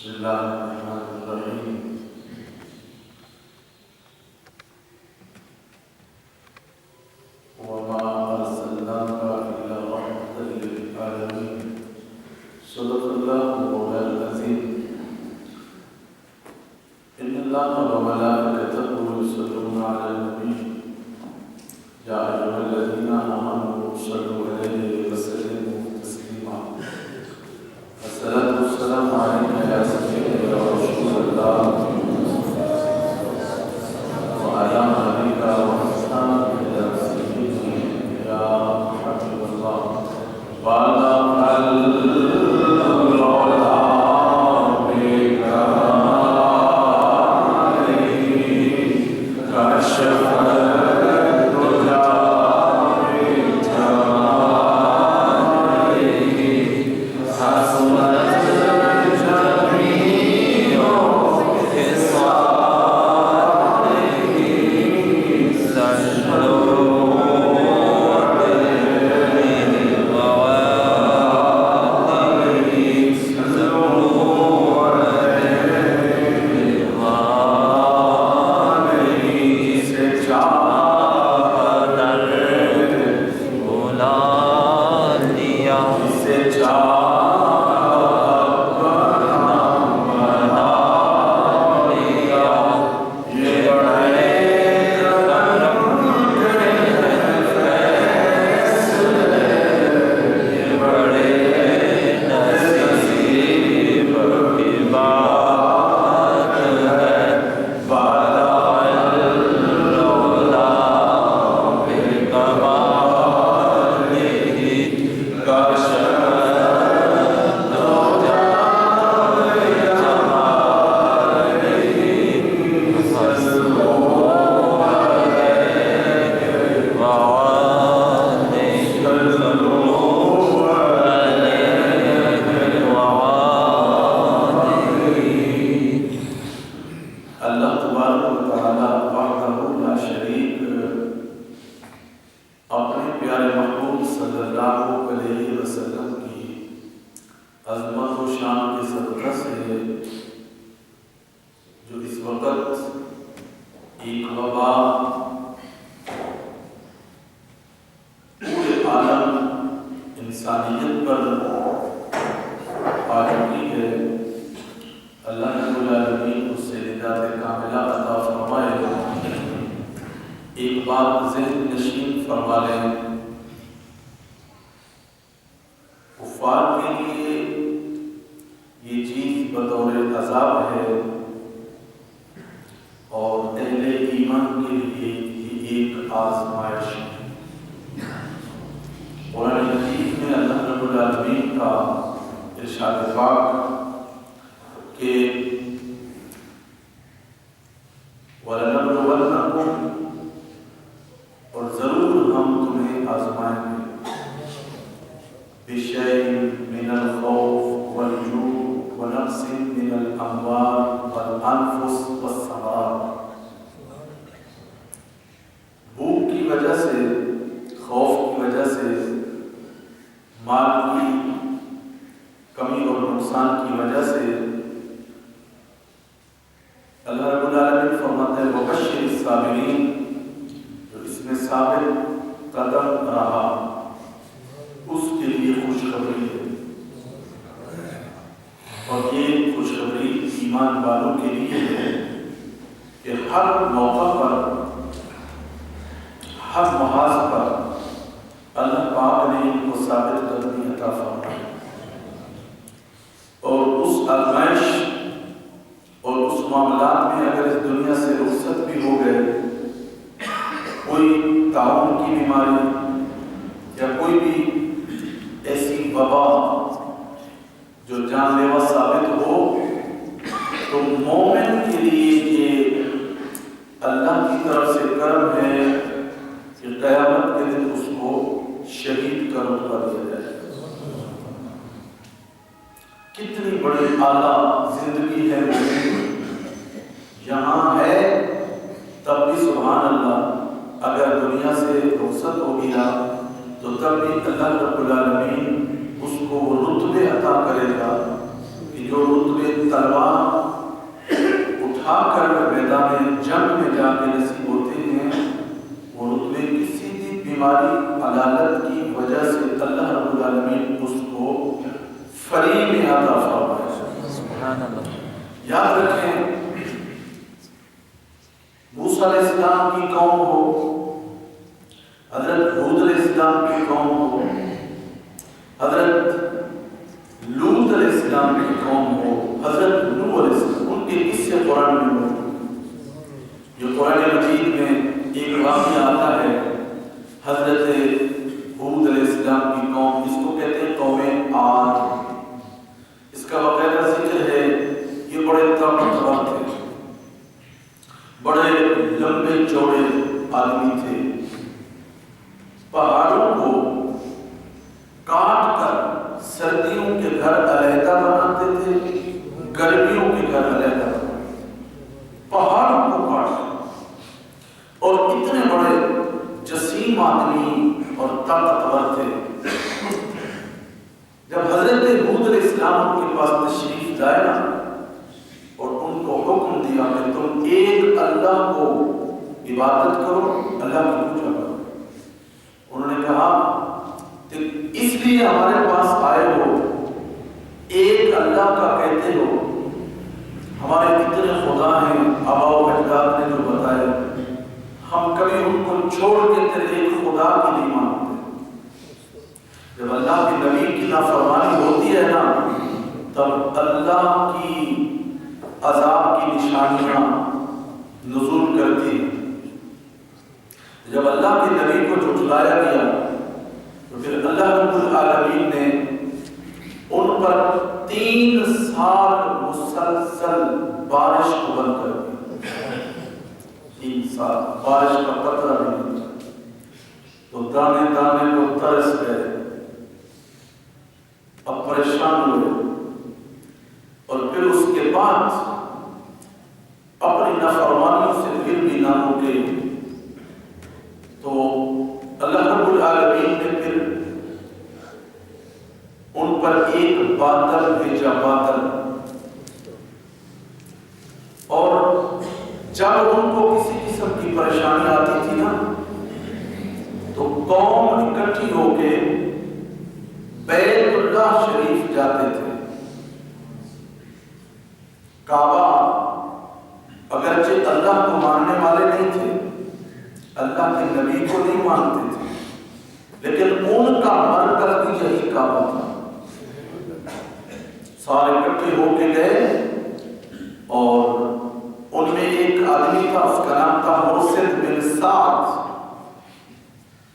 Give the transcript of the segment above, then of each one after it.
بسم اللہ الرحمن الرحیم وما ارسلناک الا رحمۃ للعالمین صدق اللہ مولانا العظیم ان اللہ وملائکتہ یصلون علی النبی یا ایھا الذین آمنوا صلوا علیہ وسلموا تسلیما الصلاۃ والسلام علیک یا سیدنا رسول اللہ وعلی آلک وصحبہ یا حبیب اللہ وعلی اللہ رب العالمین اس کو وہ رتبے عطا کرے گا کہ جو رتبے تلوار اٹھا کر میدان جنگ میں جا کے نصیب ہوتے ہیں، وہ رتبے کسی بھی بیماری علالت کی وجہ سے اللہ رب العالمین اس کو فری میں عطا فرمائے۔ سبحان اللہ۔ یاد رکھیں، موسیٰ علیہ السلام کی قوم ہو، حضرت ہود علیہ السلام کی قوم ہو، حضرت لوط علیہ السلام کی قوم ہو، حضرت نوح علیہ السلام، ان کے قصے قرآن میں موجود، جو قرآن مجید میں ایک واقعہ آتا ہے حضرت ہود علیہ السلام کی قوم، اس کو کہتے ہیں قوم عاد۔ اس کا باقاعدہ ذکر ہے، یہ بڑے طاقتور تھے، بڑے لمبے چوڑے آدمی تھے، پہاڑوں کو کاٹ کر سردیوں کے گھر علیحدہ بناتے تھے، گرمیوں کے گھر علیحدہ بناتے تھے، پہاڑوں کو کاٹ کر، اور اتنے بڑے جسیم آدمی اور طاقتور تھے۔ جب حضرت ہود علیہ السلام کے پاس تشریف لائے نا اور ان کو حکم دیا کہ تم ایک اللہ کو عبادت کرو، اللہ کی پوجا کرو، انہوں نے کہا کہ اس لیے ہمارے پاس آئے ہو، ایک اللہ کا کہتے ہو، ہمارے اتنے خدا ہیں، آبا و اجداد نے جو بتائے، ہم کبھی ان کو چھوڑ کے تیرے ایک خدا کی نہیں مانتے۔ جب اللہ کے نبی کی نافرمانی ہوتی ہے نا، تب اللہ کی عذاب کی نشانیاں نزول کرتی ہیں۔ جب اللہ کے نبی کو جھٹلایا گیا تو پھر اللہ رب العالمین نے ان پر 3 سال مسلسل بارش کو بند کر دیا۔ 3 سال بارش کا قطرہ بھی نہیں، تو دانے دانے کو ترس گئے، اب پریشان ہوئے، اور پھر اس کے بعد اپنی نافرمانیوں سے پھر بھی نہ رکے، تو اللہ رب العالمین نے پھر ان پر ایک بادل بھیجا، بادل، اور جب ان کو کسی قسم کی پریشانی آتی تھی نا تو قوم اکٹھی ہو کے بیت اللہ شریف جاتے تھے۔ کعبہ اگرچہ اللہ کو ماننے والے نہیں تھے، اللہ کے نبی کو نہیں مانتے تھے، لیکن ان کا مرکز بھی یہی کعبہ تھا۔ سارے اکٹھے ہو کے گئے، اور ان میں ایک آدمی تھا، اس کا نام تھا مرسد بن سعد۔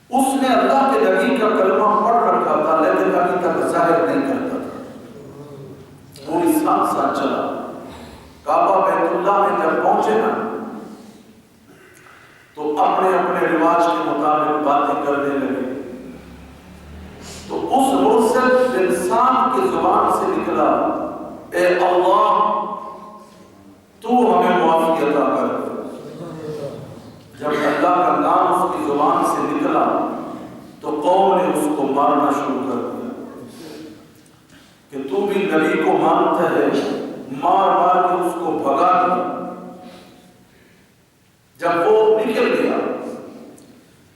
اس نے اللہ کے نبی کا کلمہ پڑھ رکھا تھا، لیکن ابھی تک ظاہر نہیں کرتا تھا۔ پوری ساتھ ساتھ چلا، کعبہ بیت اللہ میں جب پہنچے نا تو اپنے اپنے رواج کے مطابق باتیں کرنے لگے، تو اس مرسد بن سعد کی زبان سے نکلا، اے اللہ تو ہمیں معافی عطا کر۔ جب اللہ کا نام اس کی زبان سے نکلا تو قوم نے اس کو مارنا شروع کر دیا کہ تو بھی نبی کو مانتا ہے، مار مار کے اس کو بھگا دیا۔ جب وہ نکل گیا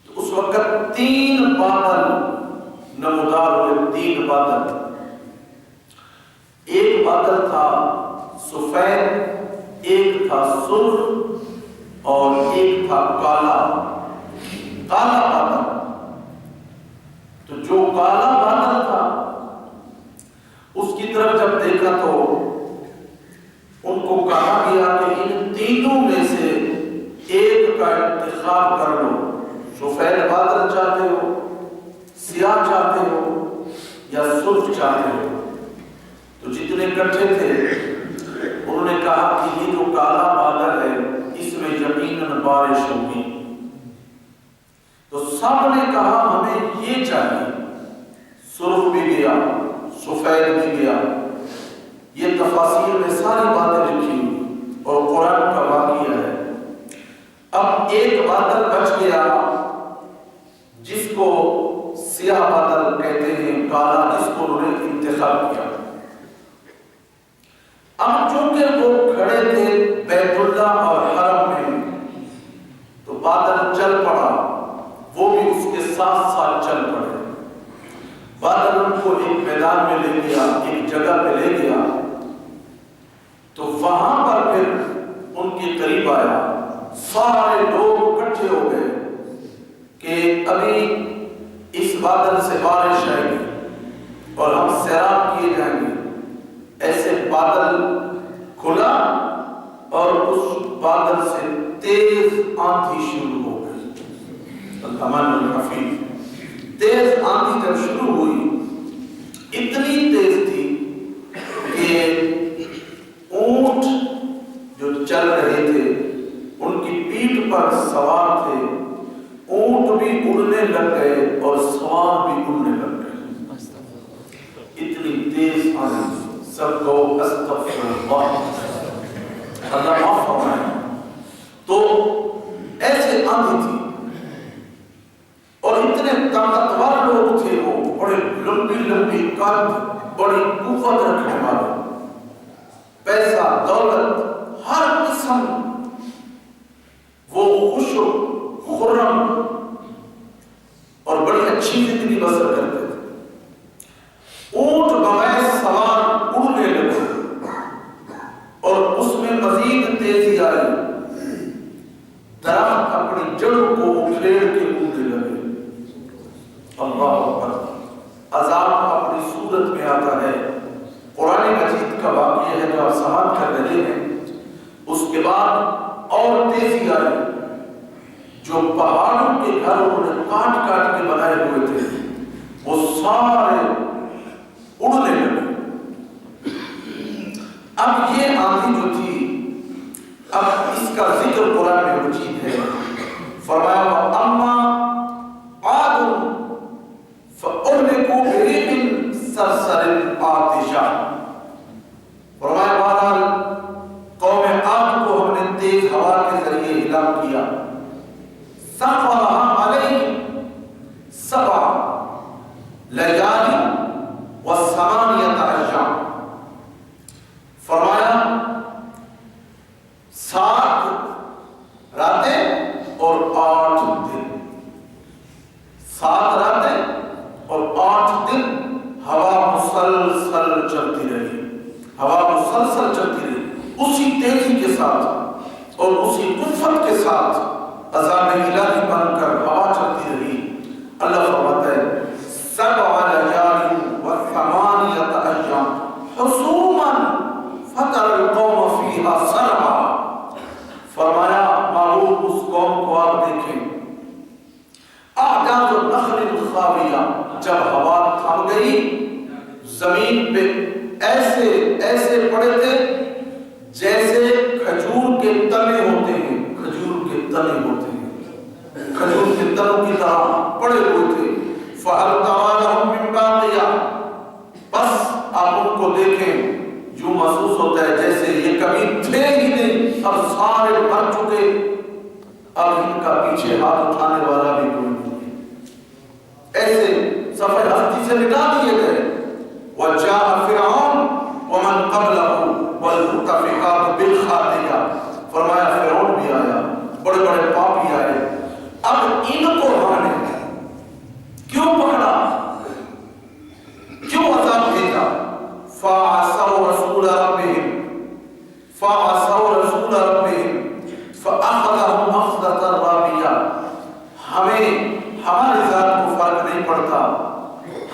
تو اس وقت 3 بادل نمودار ہوئے، 3 بادل۔ ایک بادل تھا سفید، ایک تھا سرخ، اور ایک تھا کالا بادل۔ تو جو کالا بادل تھا اس کی طرف جب دیکھا تو ان کو کہا گیا کہ ان تینوں میں سے ایک کا انتخاب کر لو، سفید بادل چاہتے ہو، سیاہ چاہتے ہو، یا سرخ چاہتے ہو۔ تو جتنے اکٹھے تھے انہوں نے کہا کہ یہ جو کالا بادل ہے اس میں یقیناً بارش ہوگی۔ تو سب نے کہا ہمیں یہ چاہیے، سرخ بھی گیا، سفید بھی گیا۔ یہ تفاسیر میں ساری باتیں لکھی ہوئی اور قرآن کا واقعہ ہے۔ اب ایک بادل بچ گیا جس کو سیاہ بادل کہتے ہیں، کالا، جس کو انہوں نے انتخاب کیا۔ اب چونکہ وہ کھڑے تھے بیت اللہ اور حرم میں تو بادل چل پڑا، وہ بھی اس کے ساتھ ساتھ چل پڑے۔ بادل ان کو ایک میدان میں لے گیا، ایک جگہ پہ لے گیا، تو وہاں پر پھر ان کے قریب آیا، سارے لوگ اکٹھے ہو گئے کہ ابھی اس بادل سے بارش آئے گی اور ہم سیراب کیے جائیں گے۔ ایسے بادل کھلا اور اس بادل سے تیز آندھی شروع ہو گئی۔ الحمن الحفیظ، تیز آندھی جب شروع ہوئی، اتنی تیز تھی کہ اونٹ جو چل رہے تھے ان کی پیٹھ پر سوار تھے، اونٹ بھی اڑنے لگ گئے اور سوار بھی اڑنے لگ گئے، اتنی تیز آندھی۔ سب کو استغفر اللہ، اللہ معاف فرمائے۔ تو ایسے آندھی تھی اور اتنے طاقتور لوگ تھے، وہ بڑے لمبی لمبی قد، بڑی قوت رکھنے والے، پیسہ دولت ہر قسم، وہ خوش خرم اور بڑی اچھی زندگی بسر کرتے تھے۔ اونٹ بغیر سوار اڑنے لگے اور اس میں مزید تیزی آئی، درخت اپنی جڑوں کو اکھیڑ کے اڑنے لگے۔ اللہ اکبر، عذاب اپنی صورت میں آتا ہے۔ قرآن مجید کا واقعہ ہے جو آپ سماعت کر رہے ہیں۔ اس کے بعد اور تیزی آئی، جو پہاڑوں کے گھر انہوں نے کاٹ کاٹ کے بنائے ہوئے تھے وہ سارے اڑنے لگے۔ اب یہ آندھی جو تھی، اب اس کا ذکر قرآن میں مجید ہے۔ فرمایا وَأَمَّا عَادٌ فَأُهْلِكُوا بِرِيحٍ صَرْصَرٍ عَاتِشَةٍ، فرمایا بہرحال قوم عاد کو ہم نے تیز ہوا کے ذریعے ہلاک کیا۔ سَخَّرَهَا عَلَيْهِمْ 7 لَيَالٍ وَثَمَانِيَةَ أَيَّامٍ، فرمایا 7 راتیں اور 8 دن، 7 راتیں اور 8 دن ہوا مسلسل چلتی رہی، ہوا مسلسل چلتی رہی، اسی تیزی کے ساتھ اور اسی قوت کے ساتھ عذاب الہی بن کر ہوا چلتی رہی۔ اللہ فرماتا ہے 7 ليال و8 أيام حسوما فترى القوم فيها صرعا، فرمایا معروف اس قوم کو آپ دیکھیں، اعجاز النخل خاویہ، جب ہوا تھم گئی زمین پہ ایسے ایسے پڑے تھے جیسے کھجور کے تنے ہوتے ہیں، کھجور کے تنے ہوتے ہیں، کھجور کے تنوں کی طرح پڑے ہوئے تھے۔ فَهَلْ تَرَىٰ لَهُم مِّن بَاقِيَةٍ، بس آپ ان کو دیکھیں جو محسوس ہوتا ہے جیسے یہ کبھی تھے ہی نہیں، اب سارے مر چکے، اب ان کا پیچھے ہاتھ اٹھانے والا بھی کوئی نہیں، ایسے سفر ہستی سے مٹا دیے گئے۔ وَجَاءَ فِرْعَوْنُ وَمَنْ قَبْلَهُ وَالْمُؤْتَفِكَاتُ بِالْخَاطِئَةِ، فرمایا فرعون بھی آیا، بڑے بڑے پاپی آئے۔ اب ان کو ہم نے کیوں پکڑا، کیوں عذاب بھیجا؟ فَعَصَوْا رَسُولَ رَبِّهِمْ فَأَخَذَهُمْ أَخْذَةً رَابِيَةً، ہمیں ہماری ذات کو فرق نہیں پڑتا،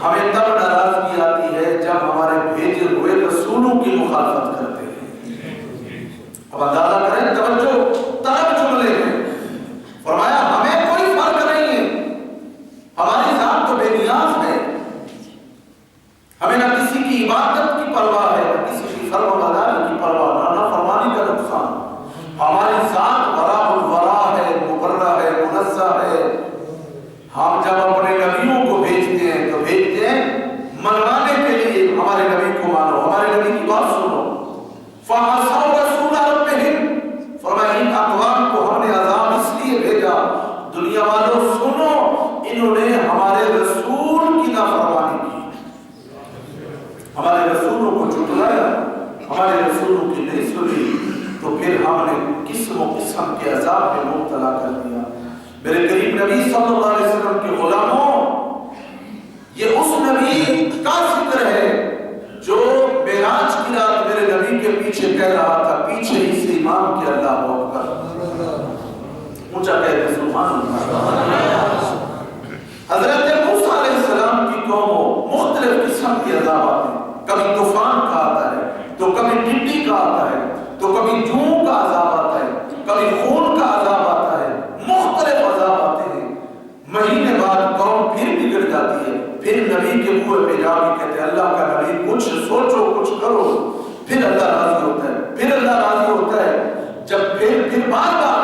ہمیں تب ناراضگی آتی ہے جب ہمارے بھیجے ہوئے رسولوں کی مخالفت کرتے ہیں۔ اب اندازہ کریں توجہ طلب جملے میں، فرمایا ہمیں کوئی فرق نہیں ہے، ہماری ذات تو بے نیاز ہے، ہمیں نہ کسی کی عبادت کی پرواہ ہے، نہ کسی کی فرمانبرداری کی پرواہ، نہ نافرمانی کا نقصان، ہماری ذات وراء الورا ہے، مبرہ ہے، منزہ ہے۔ ہم جب اپنے نبیوں کو بھیجتے ہیں تو بھیجتے ہیں منوانے کے لیے، ہمارے نبی کو مانو، ہمارے نبی کی بات سنو۔ فَعَصَوْا رَسُولَ رَبِّهِمْ، ہمارے رسولوں کی نہیں سنی تو پھر ہم نے قسم و قسم کے عذاب میں مبتلا کر دیا۔ میرے قریب نبی صلی اللہ علیہ وسلم کے غلاموں، یہ اس نبی کا ذکر ہے جو معراج کی رات میرے نبی کے پیچھے کہہ رہا تھا، پیچھے ہی سے امام کے اللہ اکبر، اونچا کہتے سبحان اللہ۔ حضرت موسیٰ علیہ السلام کی قوموں مختلف قسم کے عذاب آتے ہیں، کبھی طوفان کا آتا ہے تو کبھی ٹڈی کا آتا ہے تو کبھی جوں کا عذاب آتا ہے، کبھی خون کا عذاب آتا ہے، مختلف عذاب آتے ہیں۔ مہینے بعد قوم پھر بگڑ جاتی ہے، پھر نبی کے منہ پہ جا کے کہتے ہیں اللہ کا نبی کچھ سوچو کچھ کرو، پھر اللہ راضی ہوتا ہے، پھر اللہ راضی ہوتا ہے۔ جب پھر بار بار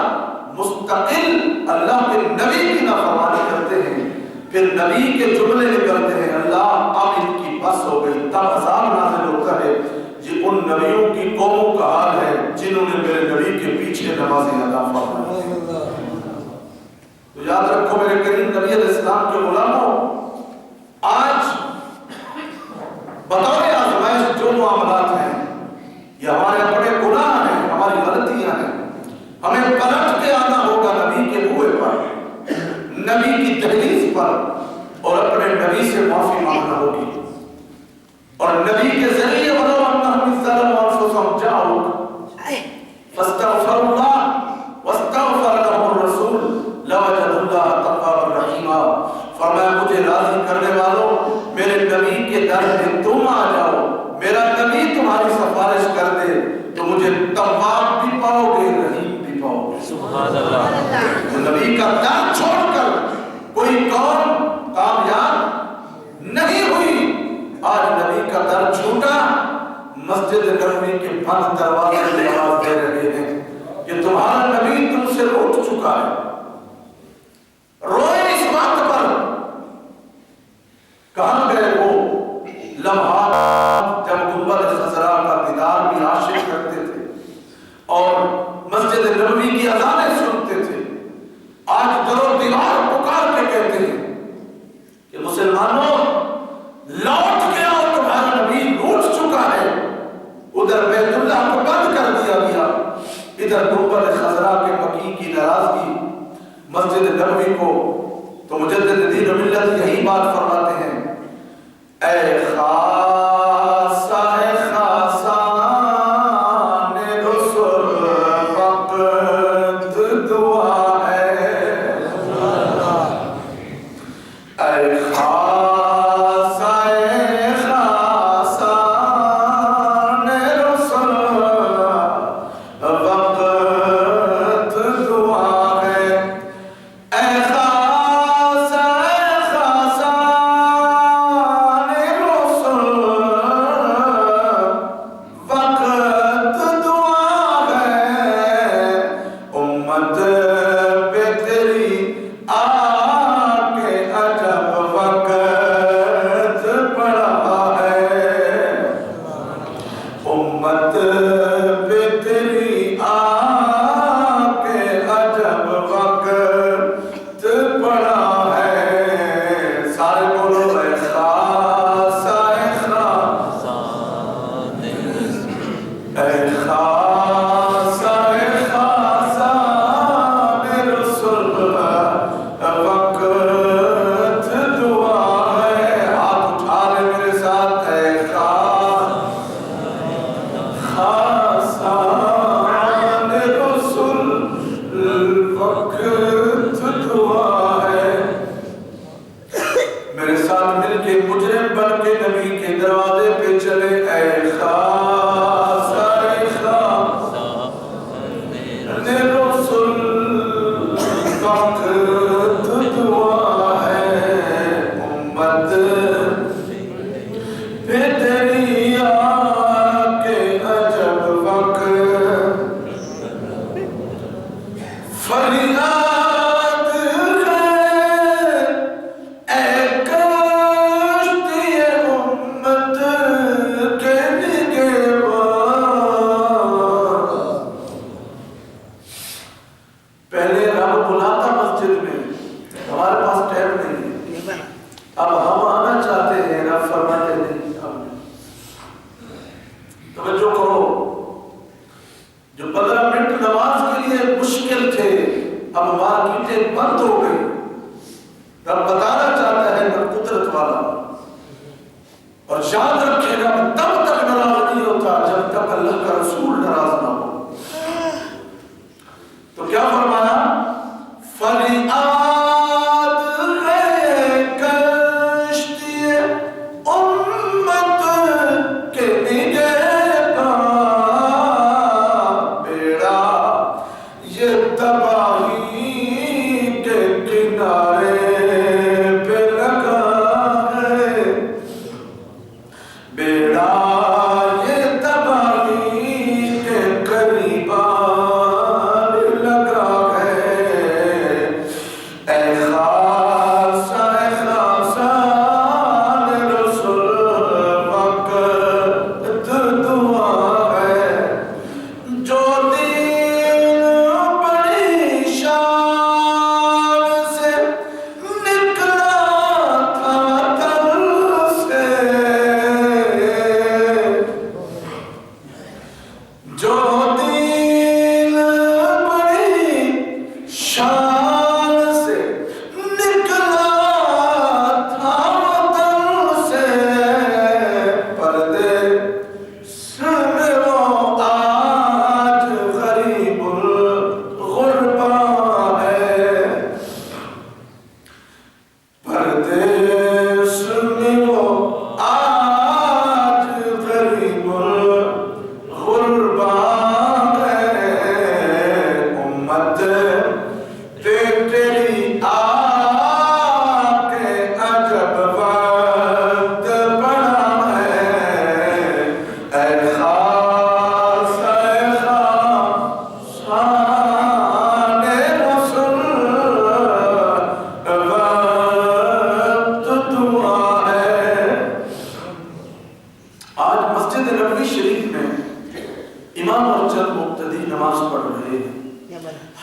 مستقل اللہ کے نبی کی نافرمانی کرتے ہیں، پھر نبی کے جملے نکلتے ہیں اللہ اب ان کی بس ہو گئی، تب عذاب نازل ہوتا ہے۔ یہ ان نبیوں کی قوموں کا حال ہے جنہوں نے میرے نبی کے پیچھے نمازیں ادا فرمائی۔ تو یاد رکھو میرے کریم نبی علیہ السلام کے غلاموں، آج بطور آزمائش جو معاملات ہیں یہ ہمارے اپنے گناہ ہیں، ہماری غلطیاں ہیں، ہمیں پلٹ کے آنا ہوگا نبی کے منہ پر، نبی کی تحریر پر، اور اپنے نبی سے معافی مانگنا ہوگی، اور نبی کے ذریعے ولو انہم ظلموا انفسهم جاؤک فاستغفروا اللہ واستغفر لهم الرسول لوجدوا اللہ توابا رحیما۔ فرمایا مجھے راضی کرنے والوں، میرے نبی کے در میں تم آ جاؤ، میرا نبی تمہاری سفارش کر دے تو مجھے تواب بھی پاؤ گے، رحیم بھی پاؤ گے۔ سبحان اللہ۔ نبی کا در چھوڑ کر کوئی قوم کامیاب نہیں ہوئی۔ آج نبی کا در چھوٹا، مسجد نبوی کے بند دروازے میں آواز دے رہے ہیں کہ تمہارا نبی تم سے روٹ چکا ہے۔ روئے اس بات پر، کہاں گئے وہ لمحات جب گنبد خضرا کا دیدار بھی عاشق کرتے تھے اور مسجد نبوی کی اذانیں سنتے تھے؟ آج در و دیوار پکار کے کہتے ہیں کہ مسلمانوں لوٹ کے آؤ، تمہارا نبی روٹ چکا ہے۔ ادھر بیت اللہ کو بند کر دیا گیا، ادھر گنبد خضرا کے مکی کی ناراضگی، مسجد نبوی کو۔ تو مجدد دین و ملت یہی بات فرماتے ہیں، اے خاصہ اے خاصان رسول وقت دعا ہے، اے خاصہ اے خاصان رسول وقت دعا ہے، اے خاصہ اے خاصان رسول وقت دعا ہے، امت پہ تیری آ کے عجب وقت پڑا ہے، امت پہ تیری آ کے عجب وقت پڑا ہے۔ سارے بولو اے خاصہ اے خاصان، اے خاصہ اے خاصان رسول وقت دعا ہے۔ ہاتھ اٹھا لے میرے ساتھ، اے خاصان رسول وقت دعا ہے۔ میرے ساتھ مل کے مجرم بن کے نبی کے دروازے پہ چلے، اے خاصہ اے خاصان رسول وقت دعا ہے، امت پہ تیری آ کے عجب چھوڑو، جو 15 منٹ نماز کے لیے مشکل تھے اب مارکیٹیں بند ہو گئی۔ رب بتانا چاہتا ہے میں قدرت والا، اور یاد رکھے گا تب تک ناراض نہیں ہوتا جب تک اللہ کا رسول ناراض نہ ہو۔ تو کیا فرمایا؟ فریاد ہے کشتی امت کے نگہباں، بیڑا یہ تباہی کے کنارے پہ لگا ہے، بیڑا یہ تباہی کے قریب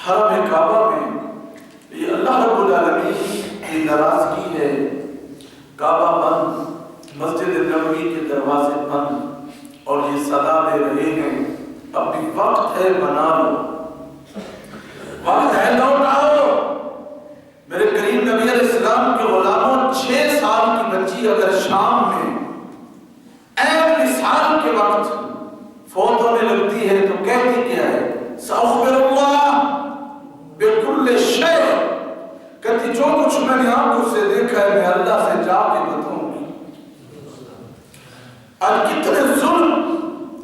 حرم کعبہ میں یہ اللہ رب العالمین کی ناراضگی ہے، کعبہ بند، مسجد نبوی کے دروازے بند، اور یہ صدا دے رہے ہیں اب بھی وقت ہے بنا لو، وقت ہے لوٹ آؤ۔ میرے کریم نبی علیہ السلام کے غلاموں 6 سال کی بچی اگر شام میں عین وصال کے وقت فوت ہونے لگتی ہے تو کہتی کیا ہے؟ سأخبر اللہ بکل شیء، کہتی جو کچھ میں نے آنکھوں سے دیکھا ہے میں اللہ سے جا کے بتاؤں گی۔ آج کتنے ظلم،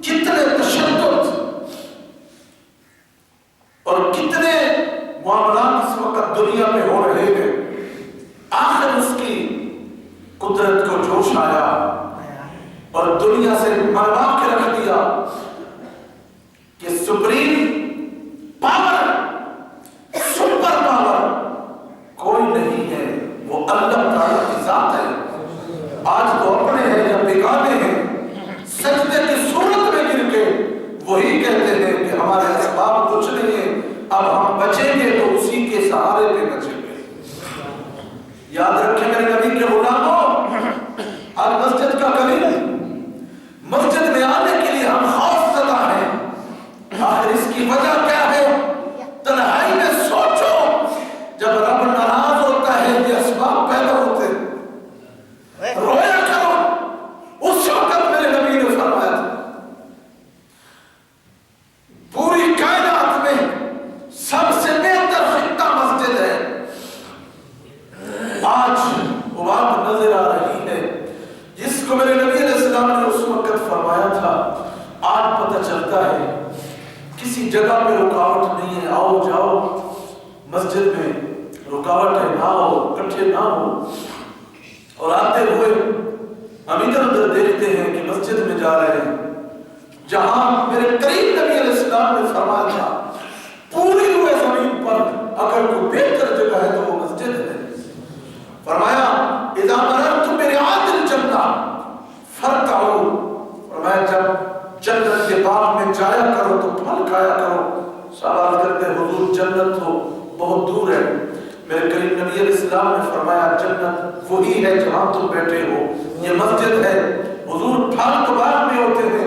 کتنے تشدد اور کتنے معاملات اس وقت دنیا میں ہو رہے ہیں، آخر اس کی قدرت کو جوش آیا اور دنیا سے منوا کے رکھ دیا کہ سپریم پاور، سپر پاور کوئی نہیں ہے، وہ اللہ تعالیٰ کی ذات ہے۔ آج تو اپنے ہیں یا بیگانے ہیں، سجدے کی صورت میں گر کے وہی کہتے ہیں کہ ہمارے اسباب کچھ نہیں ہے، اب ہم بچیں گے تو اسی کے سہارے پہ بچیں گے۔ یاد رکھیں میرے نبی کے غلاموں، آج مسجد کا قریب، مسجد میں آنے کے لیے ہم خوف زدہ ہیں، آخر اس کی وجہ کیا ہے؟ تنہائی میں سوچو، جب رب ناراض ہوتا ہے یہ اسباب پیدا ہوتے ہیں، رویا کرو۔ اس وقت میرے نبی نے فرمایا تھا پوری کائنات میں سب سے بہتر خطہ مسجد ہے۔ آج وہ بات نظر آ رہی ہے جس کو میرے نبی علیہ السلام نے اس وقت فرمایا تھا، آج پتہ چلتا ہے کسی جگہ پہ رکاوٹ نہیں ہے، آؤ جاؤ مسجد میں رکاوٹ ہے، نہ ہو، کٹھے نہ ہو، اور آتے ہوئے ہم ادھر ادھر دیکھتے ہیں کہ مسجد میں جا رہے ہیں جہاں میرے قریب نبی علیہ السلام نے فرمایا تھا پوری ہوئے زمین پر اگر کوئی بہتر جگہ ہے تو وہ مسجد ہے۔ فرمایا اذا مررتم برعاة الجنہ فرتعوا، فرمایا جب جنت کے باغ میں جایا کرو تو پھل کھایا کرو۔ سوال کرتے ہیں حضور جنت تو بہت دور ہے، میرے کریم نبی علیہ السلام نے فرمایا جنت وہی ہے جہاں تم بیٹھے ہو، یہ مسجد ہے۔ حضور پھل تو باغ میں ہوتے ہیں،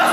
10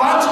5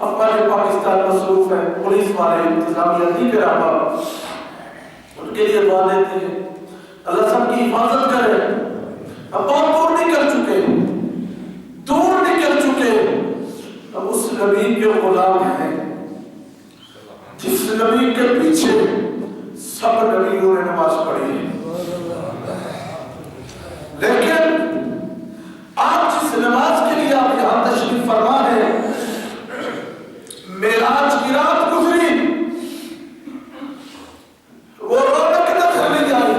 افواج پاکستان مصروف ہے، پولیس والے، انتظامیہ دیگر احباب ان کے لیے دعا دیتے ہیں اللہ سب کی حفاظت کرے۔ اب بہت دور نکل چکے، اب اس نبی کے غلام ہیں جس نبی کے پیچھے سب نبیوں نے نماز پڑھی ہے، لیکن آپ جس نماز کے لیے آپ یہاں تشریف فرما ہے، معراج کی رات گزری، وہ رونق نظر نہیں آئی۔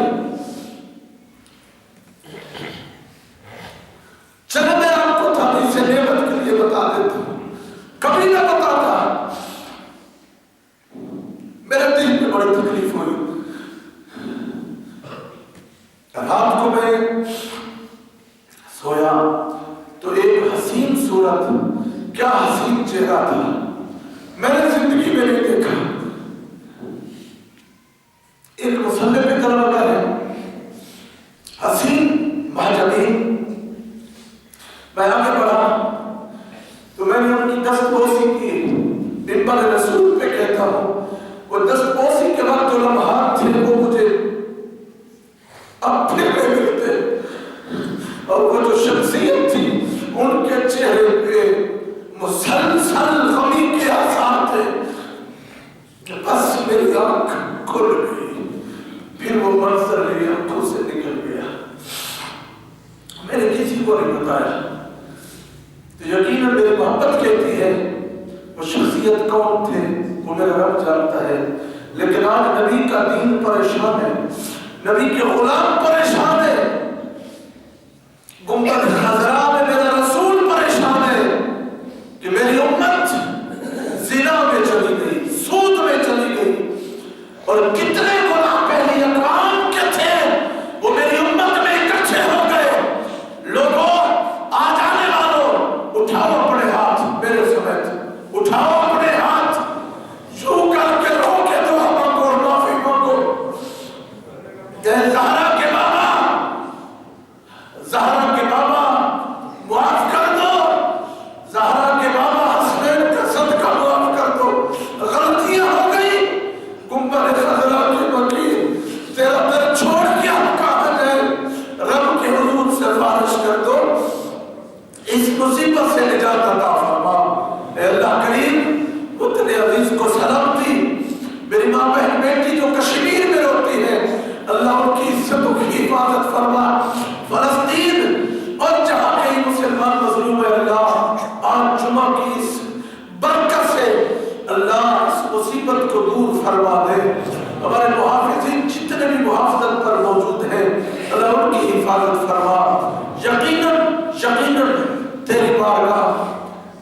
چلو میں آپ کو تھوڑی سے نعمت کے لیے بتا دیتا ہوں، کبھی نہ بتاتا، میرے دل میں بڑی تکلیف ہوئی۔ رات کو میں سویا تو ایک حسین صورت، کیا حسین چہرہ تھا، میں نے زندگی میں نہیں دیکھا۔ ایک مسلح پہ طرح لگا ہے، حسین مہاجبین۔ میں آگے بڑھا تو میں نے ان کی دست بوسی کی، منبر رسول پہ کہتا ہوں، وہ دست بوسی کے وقت جو لمحات تھے وہ مجھے اب پھر میں ملتے، اور وہ جو شخصیت تھی ان کے چہرے پہ مسلسل غمی کے آثار تھے کہ بس میری آنکھ کھل گئی، پھر وہ منظر میری آنکھوں سے نکل گیا۔ میں نے کسی کو نہیں بتایا، تو یقیناً میری محبت کہتی ہے وہ شخصیت کون تھے وہ میرا رب جانتا ہے، لیکن آج نبی کا دین پریشان ہے، نبی کے غلام پریشان ہے، گنبد خضرا میں میرا رسول پریشان ہے کہ میری امت زنا میں چلی گئی، سود میں چلی گئی، اور کتنے غلام پہلی اقوام کے تھے وہ میری امت میں اکٹھے ہو گئے۔ لوگوں آ جانے والوں اٹھاؤ اپنے ہاتھ، میرے سمیت اٹھاؤ اپنے ہاتھ، یوں کر کے رو کے دعا مانگو اور معافی مانگو۔ زہرا کے بابا، زہرا کے بابا معاف کر دو، زہرا کے بابا حسنین کا صدقہ معاف کر دو، غلطیاں ہو گئی، گنبد خضرا کے وکیل تیرا در چھوڑ کے ہم کہاں جائیں، رب کے حضور سے فارش کر دو، اس مصیبت سے نجات عطا فرما۔ اے اللہ کریم اتنے عزیز کو سلامتی، میری ماں بہن بیٹی جو کشمیر میں روتی ہے اللہ ان کی عزتوں کی حفاظت فرما، فلسطین اور جہاں کہیں مسلمان مظلوم ہے اللہ آج جمعہ کی اس برکت سے اللہ اس مصیبت کو دور فرما دے، ہمارے محافظین جتنے بھی محافظت پر موجود ہیں اللہ ان کی حفاظت فرما۔ یقیناً تیری بارگاہ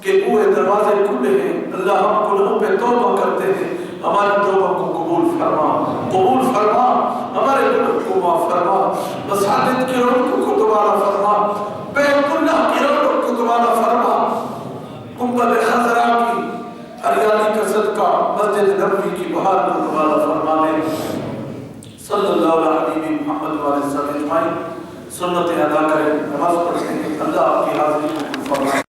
کے اوہ دروازے کھلے ہیں اللہ، ہم گناہوں پہ توبہ کرتے ہیں، ہماری توبہ کو قبول فرما، ہمارے گناہ کو معاف فرما، مساجد کی رونقوں کو دوبارہ فرما، بیت اللہ کی رونقوں کو دوبارہ فرما، گنبد خضرا کی ہریالی کا صدقہ مسجد نبوی کی بہار کو دوبارہ فرما دے۔ صلی اللہ علیہ محمد وعلیہ وسلم اجمعین۔ سنتیں ادا کریں، نماز پڑھیں، اللہ آپ کی حاضری کو فرما۔